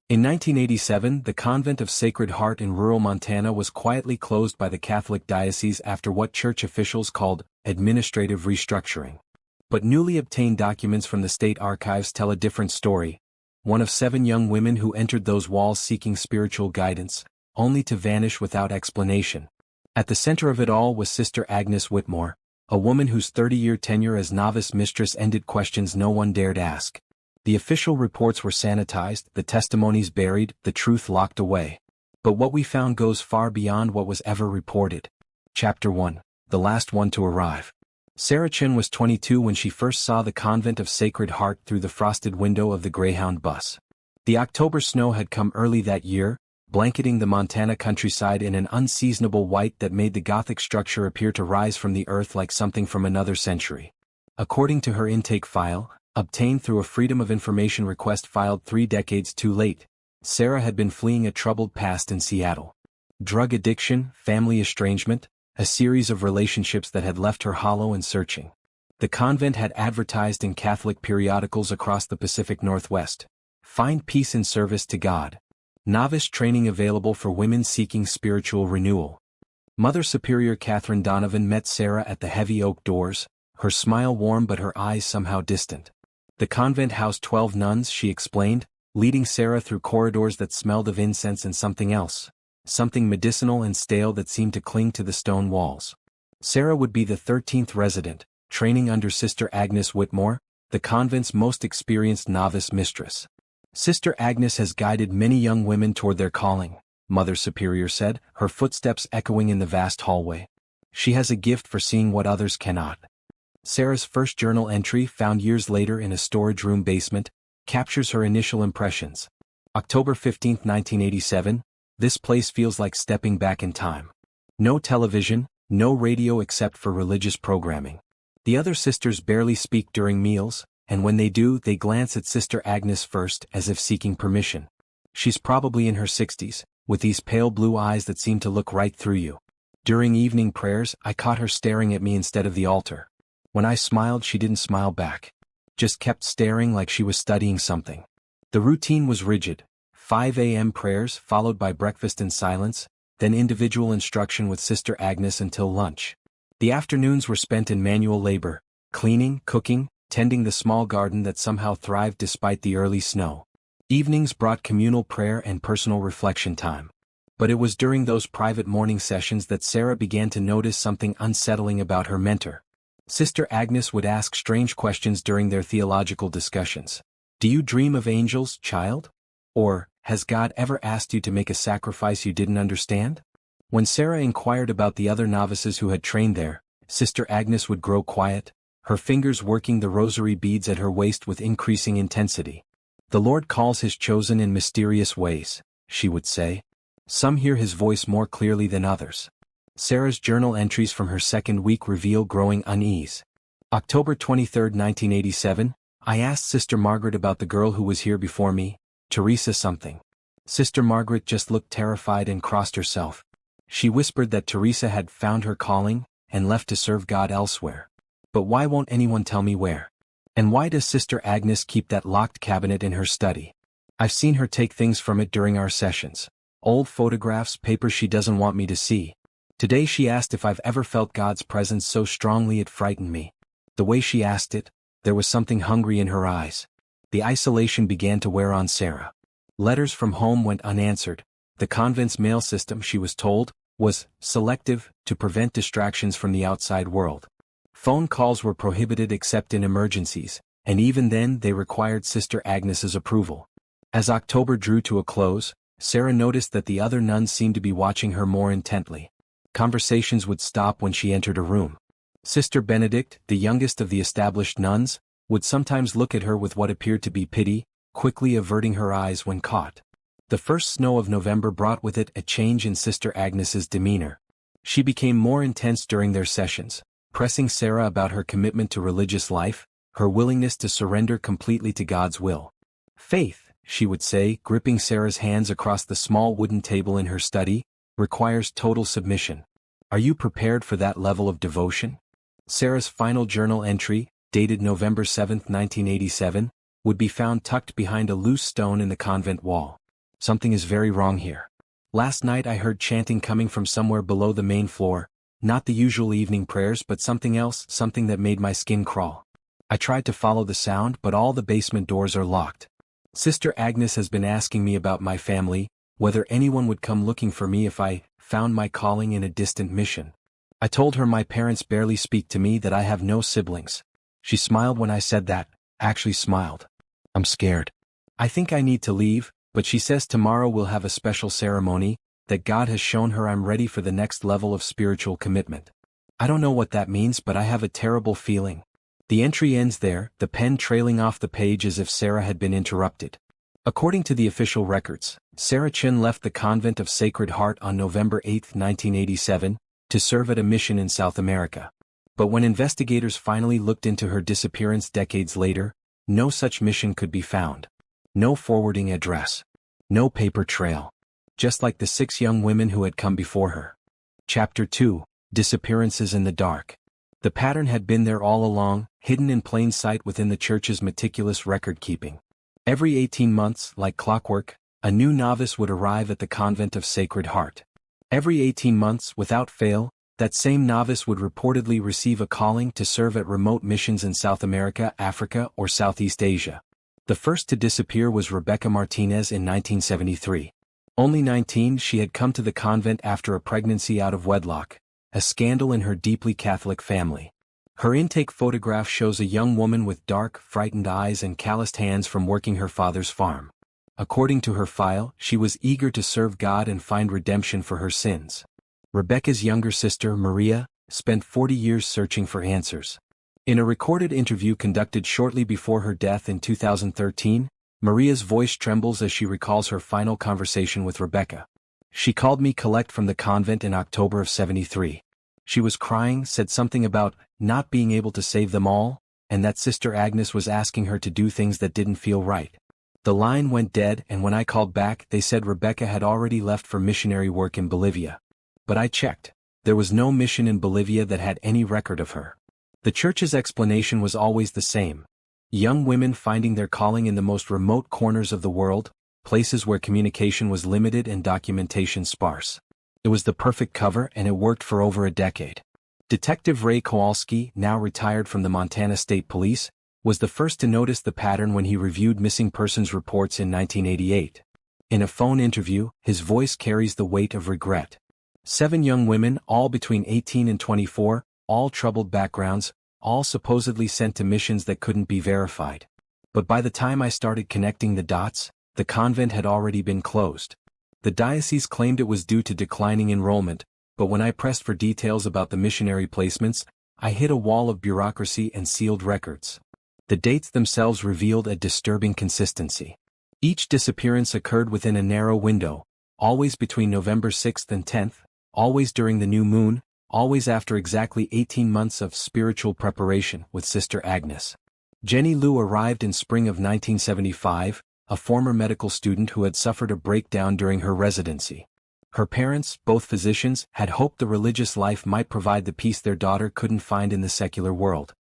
In 1987, the Convent of Sacred Heart in rural Montana was quietly closed by the Catholic diocese after what church officials called administrative restructuring. But newly obtained documents from the state archives tell a different story, one of 7 young women who entered those walls seeking spiritual guidance, only to vanish without explanation. At the center of it all was Sister Agnes Whitmore, a woman whose 30-year tenure as novice mistress ended questions no one dared ask. The official reports were sanitized, the testimonies buried, the truth locked away. But what we found goes far beyond what was ever reported. Chapter 1. The last one to arrive. Sarah Chin was 22 when she first saw the Convent of Sacred Heart through the frosted window of the Greyhound bus. The October snow had come early that year, blanketing the Montana countryside in an unseasonable white that made the Gothic structure appear to rise from the earth like something from another century. According to her intake file, obtained through a Freedom of Information request filed 3 decades too late, Sarah had been fleeing a troubled past in Seattle. Drug addiction, family estrangement, a series of relationships that had left her hollow and searching. The convent had advertised in Catholic periodicals across the Pacific Northwest. Find peace in service to God. Novice training available for women seeking spiritual renewal. Mother Superior Catherine Donovan met Sarah at the heavy oak doors, her smile warm but her eyes somehow distant. The convent housed 12 nuns, she explained, leading Sarah through corridors that smelled of incense and something else, something medicinal and stale that seemed to cling to the stone walls. Sarah would be the 13th resident, training under Sister Agnes Whitmore, the convent's most experienced novice mistress. Sister Agnes has guided many young women toward their calling, Mother Superior said, her footsteps echoing in the vast hallway. She has a gift for seeing what others cannot. Sarah's first journal entry, found years later in a storage room basement, captures her initial impressions. October 15, 1987, this place feels like stepping back in time. No television, no radio except for religious programming. The other sisters barely speak during meals, and when they do, they glance at Sister Agnes first as if seeking permission. She's probably in her 60s, with these pale blue eyes that seem to look right through you. During evening prayers, I caught her staring at me instead of the altar. When I smiled, she didn't smile back. Just kept staring like she was studying something. The routine was rigid. 5 a.m. prayers followed by breakfast in silence, then individual instruction with Sister Agnes until lunch. The afternoons were spent in manual labor, cleaning, cooking, tending the small garden that somehow thrived despite the early snow. Evenings brought communal prayer and personal reflection time. But it was during those private morning sessions that Sarah began to notice something unsettling about her mentor. Sister Agnes would ask strange questions during their theological discussions. Do you dream of angels, child? Or, has God ever asked you to make a sacrifice you didn't understand? When Sarah inquired about the other novices who had trained there, Sister Agnes would grow quiet, her fingers working the rosary beads at her waist with increasing intensity. The Lord calls His chosen in mysterious ways, she would say. Some hear His voice more clearly than others. Sarah's journal entries from her second week reveal growing unease. October 23, 1987, I asked Sister Margaret about the girl who was here before me, Teresa something. Sister Margaret just looked terrified and crossed herself. She whispered that Teresa had found her calling and left to serve God elsewhere. But why won't anyone tell me where? And why does Sister Agnes keep that locked cabinet in her study? I've seen her take things from it during our sessions. Old photographs, papers she doesn't want me to see. Today she asked if I've ever felt God's presence so strongly it frightened me. The way she asked it, there was something hungry in her eyes. The isolation began to wear on Sarah. Letters from home went unanswered. The convent's mail system, she was told, was selective to prevent distractions from the outside world. Phone calls were prohibited except in emergencies, and even then they required Sister Agnes's approval. As October drew to a close, Sarah noticed that the other nuns seemed to be watching her more intently. Conversations would stop when she entered a room. Sister Benedict, the youngest of the established nuns, would sometimes look at her with what appeared to be pity, quickly averting her eyes when caught. The first snow of November brought with it a change in Sister Agnes's demeanor. She became more intense during their sessions, pressing Sarah about her commitment to religious life, her willingness to surrender completely to God's will. Faith, she would say, gripping Sarah's hands across the small wooden table in her study, requires total submission. Are you prepared for that level of devotion? Sarah's final journal entry, dated November 7, 1987, would be found tucked behind a loose stone in the convent wall. Something is very wrong here. Last night I heard chanting coming from somewhere below the main floor, not the usual evening prayers but something else, something that made my skin crawl. I tried to follow the sound but all the basement doors are locked. Sister Agnes has been asking me about my family, whether anyone would come looking for me if I found my calling in a distant mission. I told her my parents barely speak to me, that I have no siblings. She smiled when I said that, actually smiled. I'm scared. I think I need to leave, but she says tomorrow we'll have a special ceremony, that God has shown her I'm ready for the next level of spiritual commitment. I don't know what that means, but I have a terrible feeling. The entry ends there, the pen trailing off the page as if Sarah had been interrupted. According to the official records, Sarah Chin left the Convent of Sacred Heart on November 8, 1987, to serve at a mission in South America. But when investigators finally looked into her disappearance decades later, no such mission could be found. No forwarding address. No paper trail. Just like the 6 young women who had come before her. Chapter 2, Disappearances in the Dark. The pattern had been there all along, hidden in plain sight within the church's meticulous record-keeping. Every 18 months, like clockwork, a new novice would arrive at the Convent of Sacred Heart. Every 18 months, without fail, that same novice would reportedly receive a calling to serve at remote missions in South America, Africa, or Southeast Asia. The first to disappear was Rebecca Martinez in 1973. Only 19, she had come to the convent after a pregnancy out of wedlock, a scandal in her deeply Catholic family. Her intake photograph shows a young woman with dark, frightened eyes and calloused hands from working her father's farm. According to her file, she was eager to serve God and find redemption for her sins. Rebecca's younger sister, Maria, spent 40 years searching for answers. In a recorded interview conducted shortly before her death in 2013, Maria's voice trembles as she recalls her final conversation with Rebecca. She called me collect from the convent in October of '73. She was crying, said something about not being able to save them all, and that Sister Agnes was asking her to do things that didn't feel right. The line went dead, and when I called back they said Rebecca had already left for missionary work in Bolivia. But I checked. There was no mission in Bolivia that had any record of her. The church's explanation was always the same. Young women finding their calling in the most remote corners of the world, places where communication was limited and documentation sparse. It was the perfect cover, and it worked for over a decade. Detective Ray Kowalski, now retired from the Montana State Police, was the first to notice the pattern when he reviewed missing persons reports in 1988. In a phone interview, his voice carries the weight of regret. 7 young women, all between 18 and 24, all troubled backgrounds, all supposedly sent to missions that couldn't be verified. But by the time I started connecting the dots, the convent had already been closed. The diocese claimed it was due to declining enrollment, but when I pressed for details about the missionary placements, I hit a wall of bureaucracy and sealed records. The dates themselves revealed a disturbing consistency. Each disappearance occurred within a narrow window, always between November 6th and 10th, always during the new moon, always after exactly 18 months of spiritual preparation with Sister Agnes. Jenny Lou arrived in spring of 1975, a former medical student who had suffered a breakdown during her residency. Her parents, both physicians, had hoped the religious life might provide the peace their daughter couldn't find in the secular world.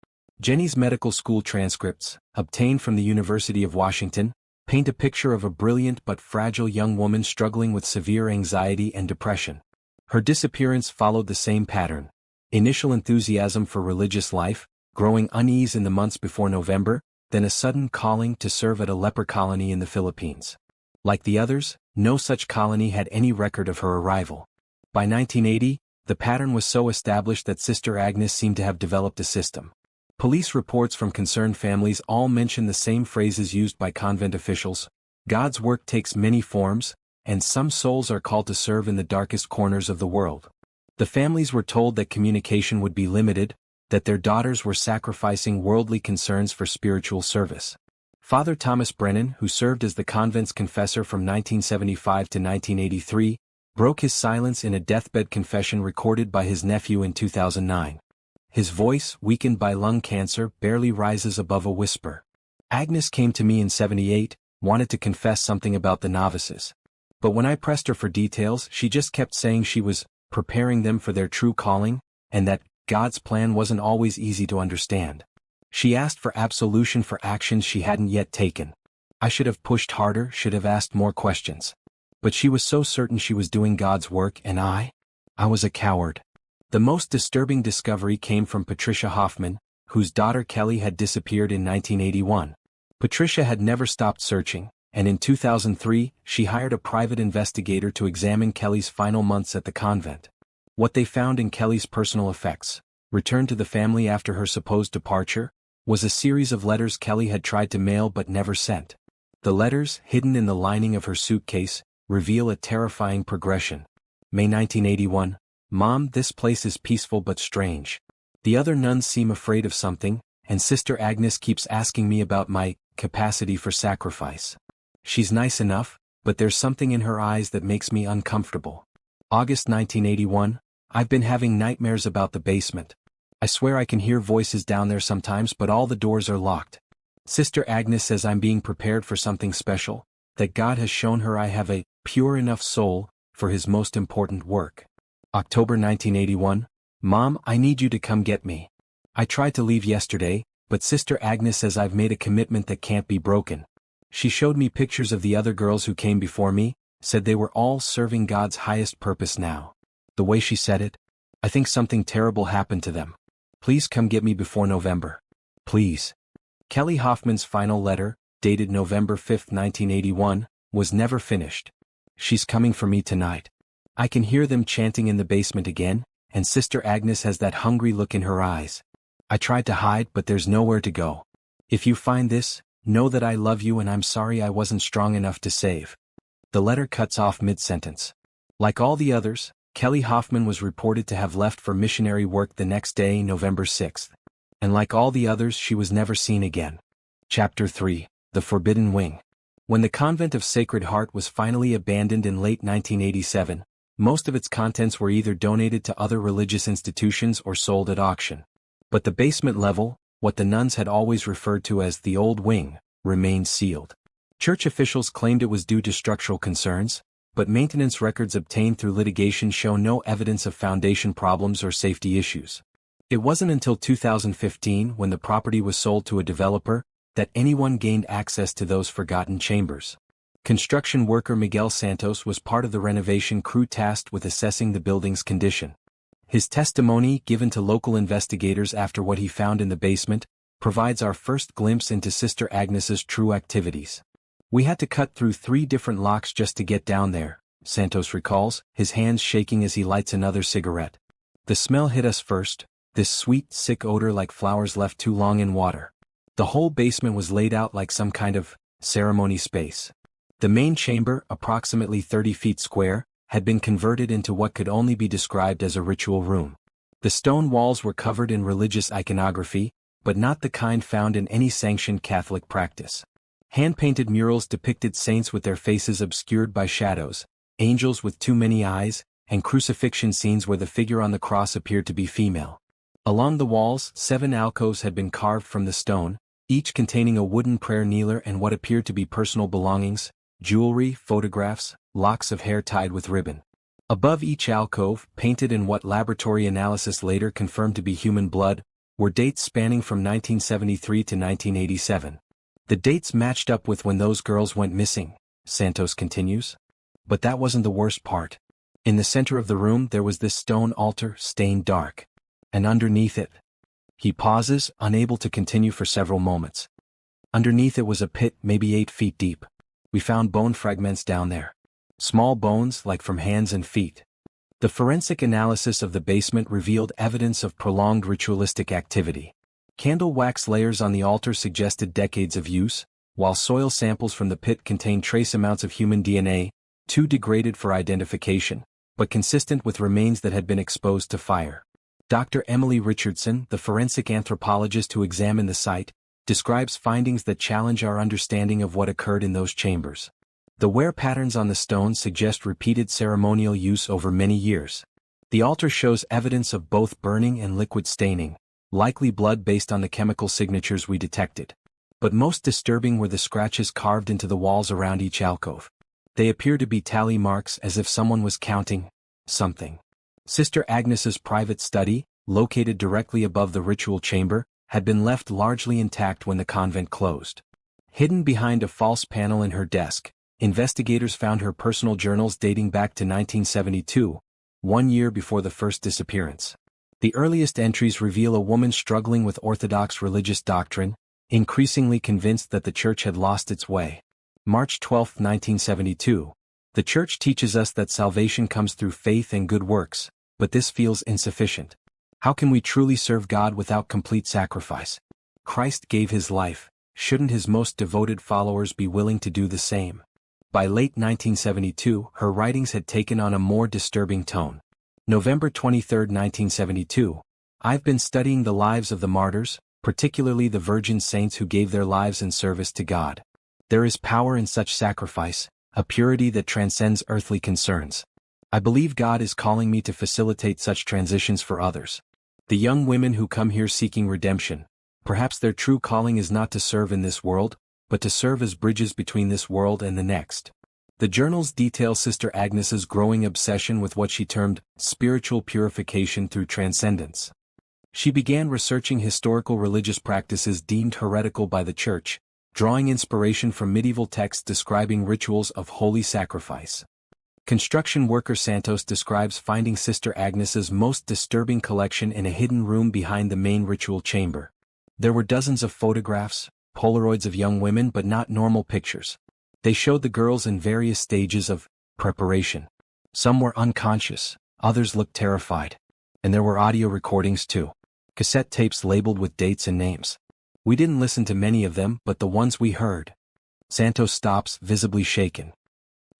Jenny's medical school transcripts, obtained from the University of Washington, paint a picture of a brilliant but fragile young woman struggling with severe anxiety and depression. Her disappearance followed the same pattern: initial enthusiasm for religious life, growing unease in the months before November, then a sudden calling to serve at a leper colony in the Philippines. Like the others, no such colony had any record of her arrival. By 1980, the pattern was so established that Sister Agnes seemed to have developed a system. Police reports from concerned families all mention the same phrases used by convent officials: God's work takes many forms, and some souls are called to serve in the darkest corners of the world. The families were told that communication would be limited, that their daughters were sacrificing worldly concerns for spiritual service. Father Thomas Brennan, who served as the convent's confessor from 1975 to 1983, broke his silence in a deathbed confession recorded by his nephew in 2009. His voice, weakened by lung cancer, barely rises above a whisper. Agnes came to me in '78, wanted to confess something about the novices. But when I pressed her for details, she just kept saying she was preparing them for their true calling, and that God's plan wasn't always easy to understand. She asked for absolution for actions she hadn't yet taken. I should have pushed harder, should have asked more questions. But she was so certain she was doing God's work, and I was a coward. The most disturbing discovery came from Patricia Hoffman, whose daughter Kelly had disappeared in 1981. Patricia had never stopped searching, and in 2003, she hired a private investigator to examine Kelly's final months at the convent. What they found in Kelly's personal effects, returned to the family after her supposed departure, was a series of letters Kelly had tried to mail but never sent. The letters, hidden in the lining of her suitcase, reveal a terrifying progression. May 1981, Mom, this place is peaceful but strange. The other nuns seem afraid of something, and Sister Agnes keeps asking me about my capacity for sacrifice. She's nice enough, but there's something in her eyes that makes me uncomfortable. August 1981, I've been having nightmares about the basement. I swear I can hear voices down there sometimes, but all the doors are locked. Sister Agnes says I'm being prepared for something special, that God has shown her I have a pure enough soul for His most important work. October 1981, Mom, I need you to come get me. I tried to leave yesterday, but Sister Agnes says I've made a commitment that can't be broken. She showed me pictures of the other girls who came before me, said they were all serving God's highest purpose now. The way she said it, I think something terrible happened to them. Please come get me before November. Please. Kelly Hoffman's final letter, dated November 5, 1981, was never finished. She's coming for me tonight. I can hear them chanting in the basement again, and Sister Agnes has that hungry look in her eyes. I tried to hide, but there's nowhere to go. If you find this, know that I love you and I'm sorry I wasn't strong enough to save. The letter cuts off mid-sentence. Like all the others, Kelly Hoffman was reported to have left for missionary work the next day, November 6. And like all the others, she was never seen again. Chapter 3, The Forbidden Wing. When the Convent of Sacred Heart was finally abandoned in late 1987, most of its contents were either donated to other religious institutions or sold at auction. But the basement level, what the nuns had always referred to as the Old Wing, remained sealed. Church officials claimed it was due to structural concerns, but maintenance records obtained through litigation show no evidence of foundation problems or safety issues. It wasn't until 2015, when the property was sold to a developer, that anyone gained access to those forgotten chambers. Construction worker Miguel Santos was part of the renovation crew tasked with assessing the building's condition. His testimony, given to local investigators after what he found in the basement, provides our first glimpse into Sister Agnes's true activities. We had to cut through 3 different locks just to get down there, Santos recalls, his hands shaking as he lights another cigarette. The smell hit us first, this sweet, sick odor like flowers left too long in water. The whole basement was laid out like some kind of ceremony space. The main chamber, approximately 30 feet square, had been converted into what could only be described as a ritual room. The stone walls were covered in religious iconography, but not the kind found in any sanctioned Catholic practice. Hand-painted murals depicted saints with their faces obscured by shadows, angels with too many eyes, and crucifixion scenes where the figure on the cross appeared to be female. Along the walls, 7 alcoves had been carved from the stone, each containing a wooden prayer kneeler and what appeared to be personal belongings, jewelry, photographs, locks of hair tied with ribbon. Above each alcove, painted in what laboratory analysis later confirmed to be human blood, were dates spanning from 1973 to 1987. The dates matched up with when those girls went missing, Santos continues. But that wasn't the worst part. In the center of the room there was this stone altar, stained dark. And underneath it. He pauses, unable to continue for several moments. Underneath it was a pit, maybe 8 feet deep. We found bone fragments down there. Small bones, like from hands and feet. The forensic analysis of the basement revealed evidence of prolonged ritualistic activity. Candle wax layers on the altar suggested decades of use, while soil samples from the pit contained trace amounts of human DNA, too degraded for identification, but consistent with remains that had been exposed to fire. Dr. Emily Richardson, the forensic anthropologist who examined the site, describes findings that challenge our understanding of what occurred in those chambers. The wear patterns on the stones suggest repeated ceremonial use over many years. The altar shows evidence of both burning and liquid staining, likely blood based on the chemical signatures we detected. But most disturbing were the scratches carved into the walls around each alcove. They appear to be tally marks, as if someone was counting something. Sister Agnes's private study, located directly above the ritual chamber, had been left largely intact when the convent closed. Hidden behind a false panel in her desk, Investigators found her personal journals dating back to 1972, 1 year before the first disappearance. The earliest entries reveal a woman struggling with orthodox religious doctrine, increasingly convinced that the church had lost its way. March 12, 1972. The church teaches us that salvation comes through faith and good works, but this feels insufficient. How can we truly serve God without complete sacrifice? Christ gave his life, shouldn't his most devoted followers be willing to do the same? By late 1972, her writings had taken on a more disturbing tone. November 23, 1972. I've been studying the lives of the martyrs, particularly the virgin saints who gave their lives in service to God. There is power in such sacrifice, a purity that transcends earthly concerns. I believe God is calling me to facilitate such transitions for others. The young women who come here seeking redemption, perhaps their true calling is not to serve in this world, but to serve as bridges between this world and the next. The journals detail Sister Agnes's growing obsession with what she termed spiritual purification through transcendence. She began researching historical religious practices deemed heretical by the Church, drawing inspiration from medieval texts describing rituals of holy sacrifice. Construction worker Santos describes finding Sister Agnes's most disturbing collection in a hidden room behind the main ritual chamber. There were dozens of photographs, Polaroids of young women, but not normal pictures. They showed the girls in various stages of preparation. Some were unconscious, others looked terrified. And there were audio recordings too. Cassette tapes labeled with dates and names. We didn't listen to many of them, but the ones we heard. Santos stops, visibly shaken.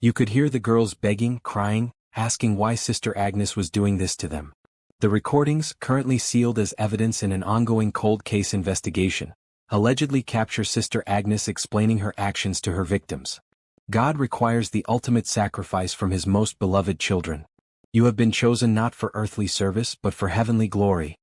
You could hear the girls begging, crying, asking why Sister Agnes was doing this to them. The recordings, currently sealed as evidence in an ongoing cold case investigation, allegedly capture Sister Agnes explaining her actions to her victims. God requires the ultimate sacrifice from his most beloved children. You have been chosen not for earthly service but for heavenly glory.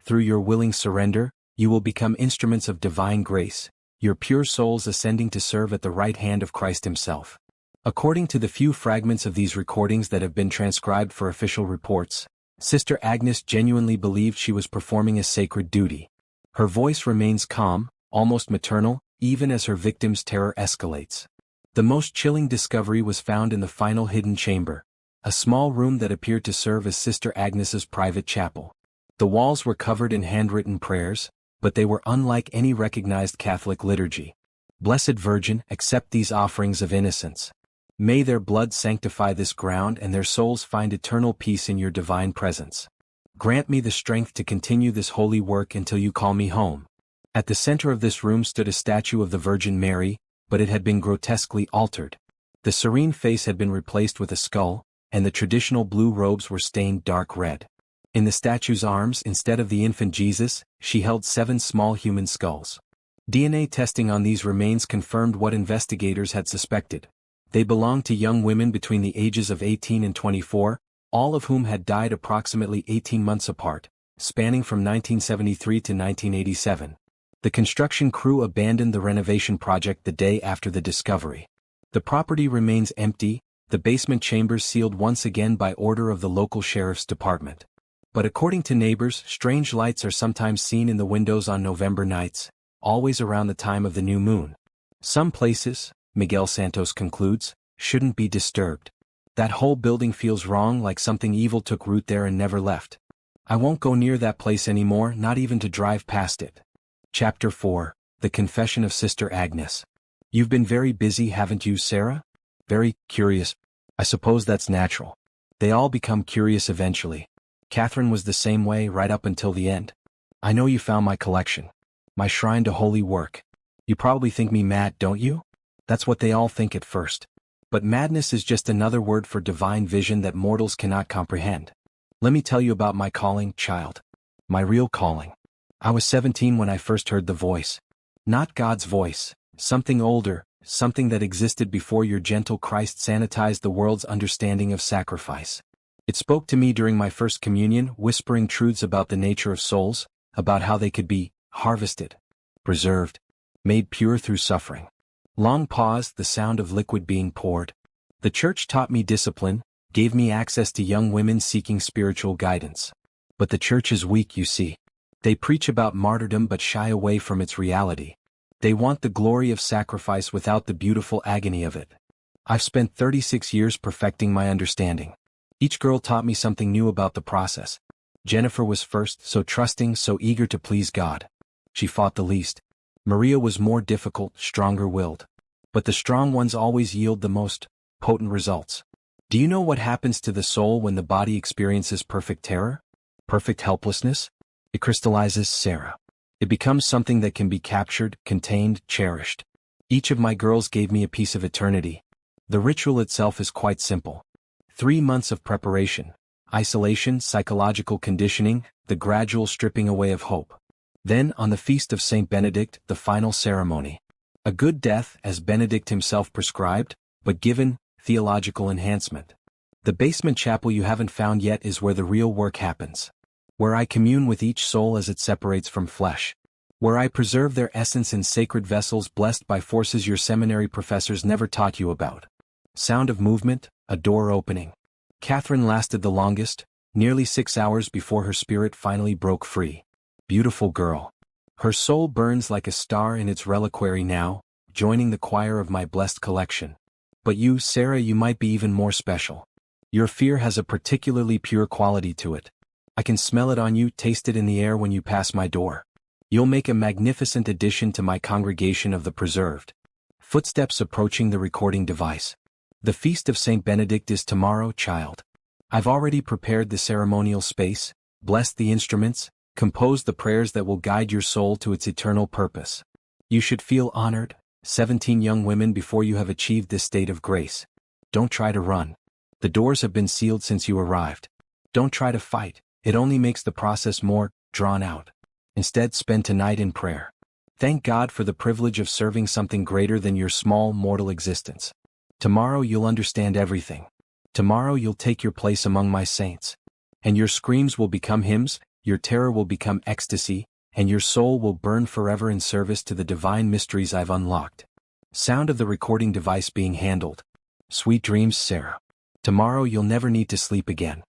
Through your willing surrender, you will become instruments of divine grace, your pure souls ascending to serve at the right hand of Christ himself. According to the few fragments of these recordings that have been transcribed for official reports, Sister Agnes genuinely believed she was performing a sacred duty. Her voice remains calm, almost maternal, even as her victims' terror escalates. The most chilling discovery was found in the final hidden chamber, a small room that appeared to serve as Sister Agnes's private chapel. The walls were covered in handwritten prayers, but they were unlike any recognized Catholic liturgy. Blessed Virgin, accept these offerings of innocence. May their blood sanctify this ground and their souls find eternal peace in your divine presence. Grant me the strength to continue this holy work until you call me home. At the center of this room stood a statue of the Virgin Mary, but it had been grotesquely altered. The serene face had been replaced with a skull, and the traditional blue robes were stained dark red. In the statue's arms, instead of the infant Jesus, she held 7 small human skulls. DNA testing on these remains confirmed what investigators had suspected. They belonged to young women between the ages of 18 and 24, all of whom had died approximately 18 months apart, spanning from 1973 to 1987. The construction crew abandoned the renovation project the day after the discovery. The property remains empty, the basement chambers sealed once again by order of the local sheriff's department. But according to neighbors, strange lights are sometimes seen in the windows on November nights, always around the time of the new moon. Some places, Miguel Santos concludes, shouldn't be disturbed. That whole building feels wrong, like something evil took root there and never left. I won't go near that place anymore, not even to drive past it. Chapter 4, The Confession of Sister Agnes. You've been very busy, haven't you, Sarah? Very curious. I suppose that's natural. They all become curious eventually. Catherine was the same way right up until the end. I know you found my collection. My shrine to holy work. You probably think me mad, don't you? That's what they all think at first. But madness is just another word for divine vision that mortals cannot comprehend. Let me tell you about my calling, child. My real calling. I was 17 when I first heard the voice. Not God's voice, something older, something that existed before your gentle Christ sanitized the world's understanding of sacrifice. It spoke to me during my first communion, whispering truths about the nature of souls, about how they could be harvested, preserved, made pure through suffering. Long pause, the sound of liquid being poured. The church taught me discipline, gave me access to young women seeking spiritual guidance. But the church is weak, you see. They preach about martyrdom but shy away from its reality. They want the glory of sacrifice without the beautiful agony of it. I've spent 36 years perfecting my understanding. Each girl taught me something new about the process. Jennifer was first, so trusting, so eager to please God. She fought the least. Maria was more difficult, stronger-willed. But the strong ones always yield the most potent results. Do you know what happens to the soul when the body experiences perfect terror? Perfect helplessness? It crystallizes, Sarah. It becomes something that can be captured, contained, cherished. Each of my girls gave me a piece of eternity. The ritual itself is quite simple. 3 months of preparation, isolation, psychological conditioning, the gradual stripping away of hope. Then, on the feast of Saint Benedict, the final ceremony. A good death, as Benedict himself prescribed, but given theological enhancement. The basement chapel you haven't found yet is where the real work happens. Where I commune with each soul as it separates from flesh. Where I preserve their essence in sacred vessels blessed by forces your seminary professors never taught you about. Sound of movement, a door opening. Catherine lasted the longest, nearly 6 hours before her spirit finally broke free. Beautiful girl. Her soul burns like a star in its reliquary now, joining the choir of my blessed collection. But you, Sarah, you might be even more special. Your fear has a particularly pure quality to it. I can smell it on you, taste it in the air when you pass my door. You'll make a magnificent addition to my congregation of the preserved. Footsteps approaching the recording device. The feast of Saint Benedict is tomorrow, child. I've already prepared the ceremonial space, blessed the instruments, composed the prayers that will guide your soul to its eternal purpose. You should feel honored, 17 young women, before you have achieved this state of grace. Don't try to run. The doors have been sealed since you arrived. Don't try to fight, it only makes the process more drawn out. Instead, spend tonight in prayer. Thank God for the privilege of serving something greater than your small mortal existence. Tomorrow you'll understand everything. Tomorrow you'll take your place among my saints. And your screams will become hymns, your terror will become ecstasy, and your soul will burn forever in service to the divine mysteries I've unlocked. Sound of the recording device being handled. Sweet dreams, Sarah. Tomorrow you'll never need to sleep again.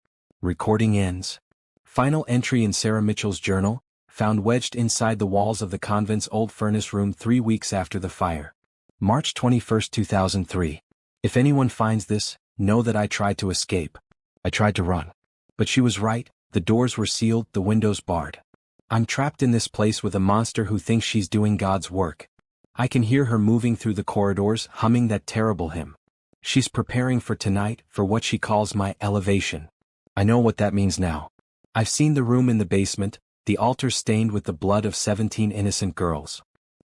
Recording ends. Final entry in Sarah Mitchell's journal, found wedged inside the walls of the convent's old furnace room 3 weeks after the fire. March 21, 2003. If anyone finds this, know that I tried to escape. I tried to run. But she was right, the doors were sealed, the windows barred. I'm trapped in this place with a monster who thinks she's doing God's work. I can hear her moving through the corridors, humming that terrible hymn. She's preparing for tonight, for what she calls my elevation. I know what that means now. I've seen the room in the basement, the altar stained with the blood of 17 innocent girls.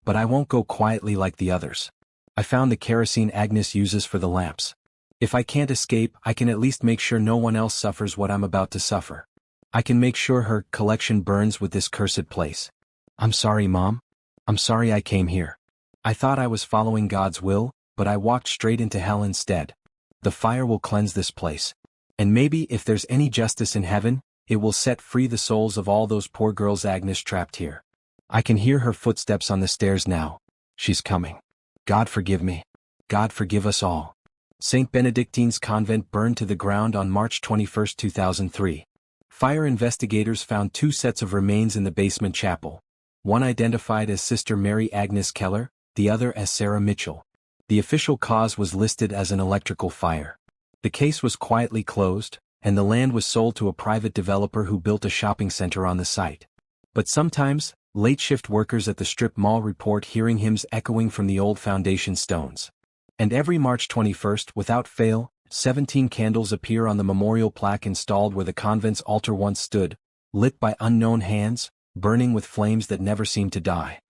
But I won't go quietly like the others. I found the kerosene Agnes uses for the lamps. If I can't escape, I can at least make sure no one else suffers what I'm about to suffer. I can make sure her collection burns with this cursed place. I'm sorry, Mom. I'm sorry I came here. I thought I was following God's will, but I walked straight into hell instead. The fire will cleanse this place. And maybe if there's any justice in heaven, it will set free the souls of all those poor girls Agnes trapped here. I can hear her footsteps on the stairs now. She's coming. God forgive me. God forgive us all. Saint Benedictine's convent burned to the ground on March 21, 2003. Fire investigators found 2 sets of remains in the basement chapel. One identified as Sister Mary Agnes Keller, the other as Sarah Mitchell. The official cause was listed as an electrical fire. The case was quietly closed, and the land was sold to a private developer who built a shopping center on the site. But sometimes, late shift workers at the strip mall report hearing hymns echoing from the old foundation stones. And every March 21, without fail, 17 candles appear on the memorial plaque installed where the convent's altar once stood, lit by unknown hands, burning with flames that never seem to die.